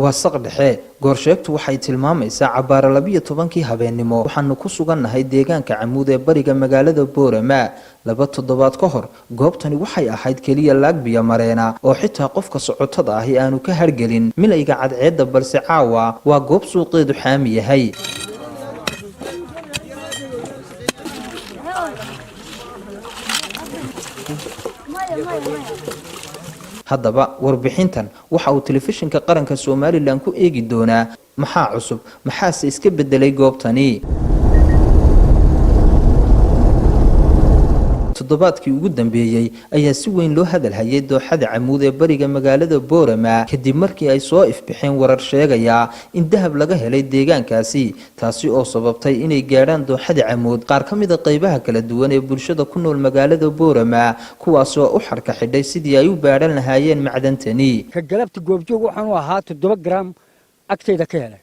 wasaq dhexe goorsheegtu waxay tilmaamaysaa cabaara 12kii habeenimo waxaanu ku sugannahay deegaanka Camuud ee bariga magaalada Boorama 2 toddobaad ka hor goobtani waxay ahayd kaliya laag biyo mareena oo xitaa qofka socotada ahi aanu ka hargelin milayga cadceedda balse caawa waa goob suuqeedu xaami yahay haddaba warbixintan waxa uu telefishinka qaranka Soomaaliland ku eegi doonaa maxaa cusub maxaase iska bedelay goobtani toddobaadkii ugu dambeeyay ayaa si weyn loo hadal hayay dooxada Camuud ee bariga magaalada Boorama kadib markii ay soo ifbixeen warar sheegaya in dahab laga helay deegaankaasi taasi oo sababtay inay gaaraan dooxada Camuud qaar ka mid ah qaybaha kala duwan ee bulshada ku nool magaalada Boorama kuwaas oo u xarka xidhay sidii ay u baaran lahaayeen macdantani ka galabta goobjoog waxaan u ahaa 7 gram agteeda ka helay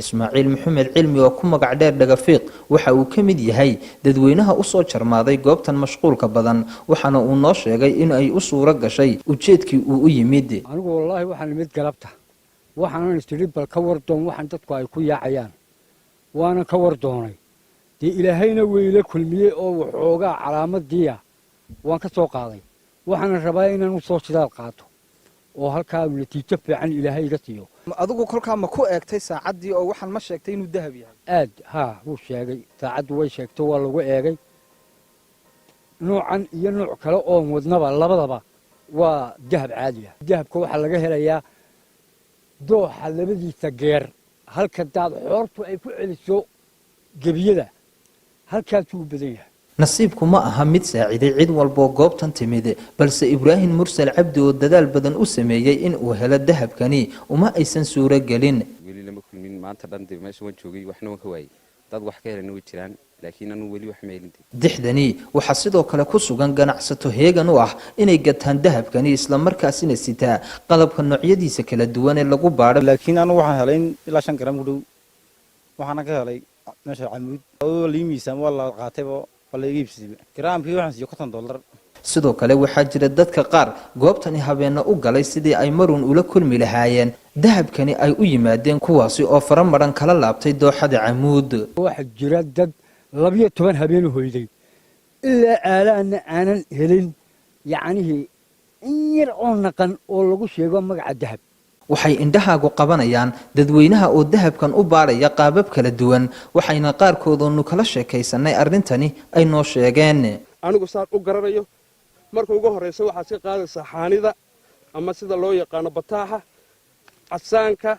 Ismaaciil Maxamed Cilmi oo ku magac dheer Dhagafiiq waxa uu ka mid yahay dadweynaha u soo jarmaaday goobtan mashquulka badan waxaana uu noo sheegay in ay u suura gashay ujeedkii uu u yimid anigu wallahi waxaan mid galabta waxaan istiribal ka wardoon waxaan dadku ay ku yaacayaan waana ka wardoonay ilaahayna weyle kulmiyay oo waxoogaa calaamadiya waan ka soo qaaday waxaan rabaa inaan u soo sidaal qaato oo halka natiijo fiican ilaahay iga siiyo adigu kolka ma ku eegtay saacadii oo waxaan ma sheegtay inuu dahab yahay aad wuu sheegay saacadu way sheegtay waa lagu eegay noocan iyo nooc kale oo wadnaba labadaba waa dahab caadi ah dahabka waxa laga helayaa dooxa labadiisa geer halka daad xoortu ay ku celiso gabiyada halkaas uu badan yahay nasiibku ma aha mid saaciday cid walba goobtan timid balse Ibrahim Mursal Cabdi oo dadaal badan u sameeyay in uu helo dahabkani uma aysan suura galin weli lama kulmin maanta dhan meesha waan joogay waxna waan ka waayay dad wax ka helayna way jiraan laakiin anu weli wax meelintay dixdani waxa sidoo kale ku sugan ganacsato heegan u ah inay gataan dahabkani isla markaasina sitaa qalabka noocyadiisa kala duwan ee lagu baaro laakiin anu waxaan helay ilaa 5 gram u dhow waxaan ka helay meesha Camuud oo liimiisa wala qaatayba sidoo kale waxaa jira dadka qaar goobtani habeena u galay sidii ay marun ula kulmi lahaayeen dahabkani ay u yimaadeen kuwaasi oo faramaran kala laabtay dooxada Camuud waxa jira dad 12 habeen hoyday ilaa aalaana aanan helin yacni yar oo naqan oo lagu sheego magaca dahab waxay indhahaagu qabanayaan dadweynaha oo dahabkan u baaraya qaabab kala duwan waxayna qaarkoodanu kala sheekaysanay arintani ay noo sheegeen anigu saan u garanayo marka ugu horeysa waxa si qaadaysa xaanida ama sida loo yaqaan bataaxa casaanka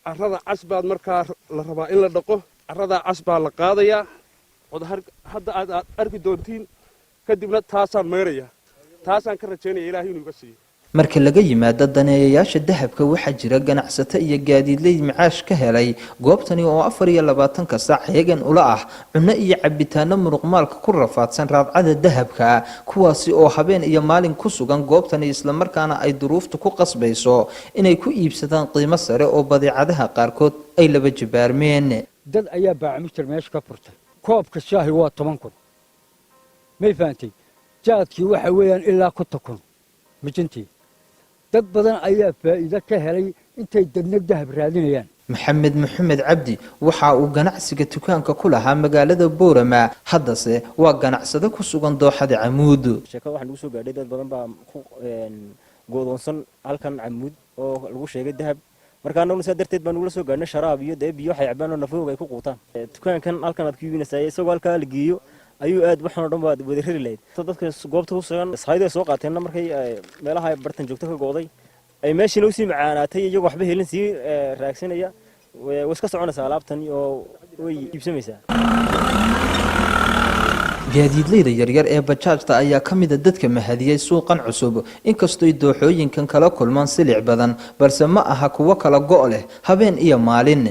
carrada casbaad marka la rabaa in la dhaqo carrada casbaa la qaadaya hadda aad arki doontiin kadibna taasaan meeraya taasaan ka rajaynaya ilaahay inuu iga siiyo marka laga yimaado daneeyayaasha dahabka waxa jira ganacsato iyo gaadiidley macaash ka helay goobtani oo 24 saac heegan ula ah cunno iyo cabitaano muruqmaalka ku rafaadsan raadcada dahabka kuwaasi oo habeen iyo maalin ku sugan goobtani isla markaana ay duruuftu ku qasbayso inay ku iibsadaan qiimo sare oo badeecadaha qaarkood ay laba jibaarmeen dad ayaa baacmistar meesha ka furtay koobka shaahi waa 10,000 may faantay jaadkii waxa weeyaan ilaa 10,000 mijintii dad badan ayaa faa'iido ka helay intay dadna dahab raadinayaan maxamed cabdi waxa uu ganacsiga dukaanka ku lahaa magaalada Boorama haddase waa ganacsade ku sugan dooxada Camuud sheeko waxa lagu soo gaadhay dad badan baa ku goodoonsan halkan Camuud oo lagu sheegay dahab markaana uu darteed baan ugu soo gaadhnay sharaab iyo biyo waxay cabaan oo nafooga ay ku quutaan dukaankan halkan aad ku iibinaysaa isagoo halka la geeyo ayuu aad waxaan oo dhan baad wada riri lahayd dadka goobta ku sugan saydo soo qaateen markay meelaha bartan joogto ka gooday ay meeshii loo sii macaanaatay iyagu waxba helin si raagsanaya way iska soconaysaa alaabtan oo way iibsamaysaa gaadiidleyda yaryar ee bajaajta ayaa ka mid ah dadka mahadiyay suuqan cusub inkastoo ay dooxooyinkan kala kulmaan silic badan balse ma aha kuwa kala go' leh habeen iyo maalin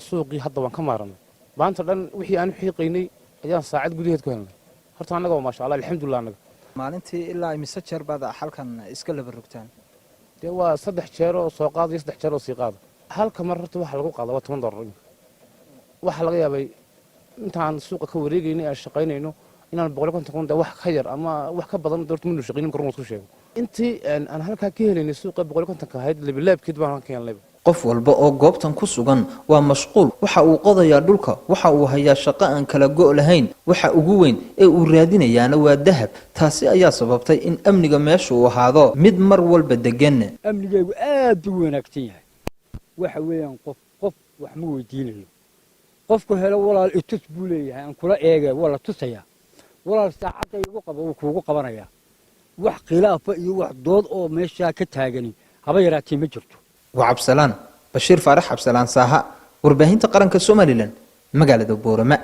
suuqii hadda waan ka maaranay maanta dhan wixii aan xiiqaynay ayaan saacad gudaheed ku helnay horta annaga ma sha Allah alxamdulillah annaga maalintii ilaa imisa jeer baad halkan iska laba rugtaan waa 3 jeer oo soo qaad iyo 3 jeer oo sii qaad halka mar horta waxa lagu qaado $10 waxa laga yaabay intaan suuqa ka wareegaynay aan shaqaynayno inaan 150 wax ka yar ama wax ka badan doorto minu shaqaynin kormo isku sheego intii aan halka ka helaynay suuqa 150 ka ahayd laabkeed baan ka helnay qof walba oo goobtan ku sugan waa mashquul waxa uu qodayaa dhulka waxa uu hayaa shaqo aan kala go' lahayn waxa ugu weyn ee uu raadinayaana waa dahab taasi ayaa sababtay in amniga meesha uu ahaado mid mar walba degan amnigeegu aad u wanaagsan yahay waxa weeyaan qof wax ma weydiinayo qofku helo walaal itus buu leeyahay aan kula eegay wala tusaya walaal saacada igu qabo uu kuugu qabanaya wax khilaafa iyo wax dood oo meesha ka taagani haba yaraatee ma jirto وعبسلان بشير فارح عبسلان ساها ورباهين تقرن كسوماليلن مقالة بورما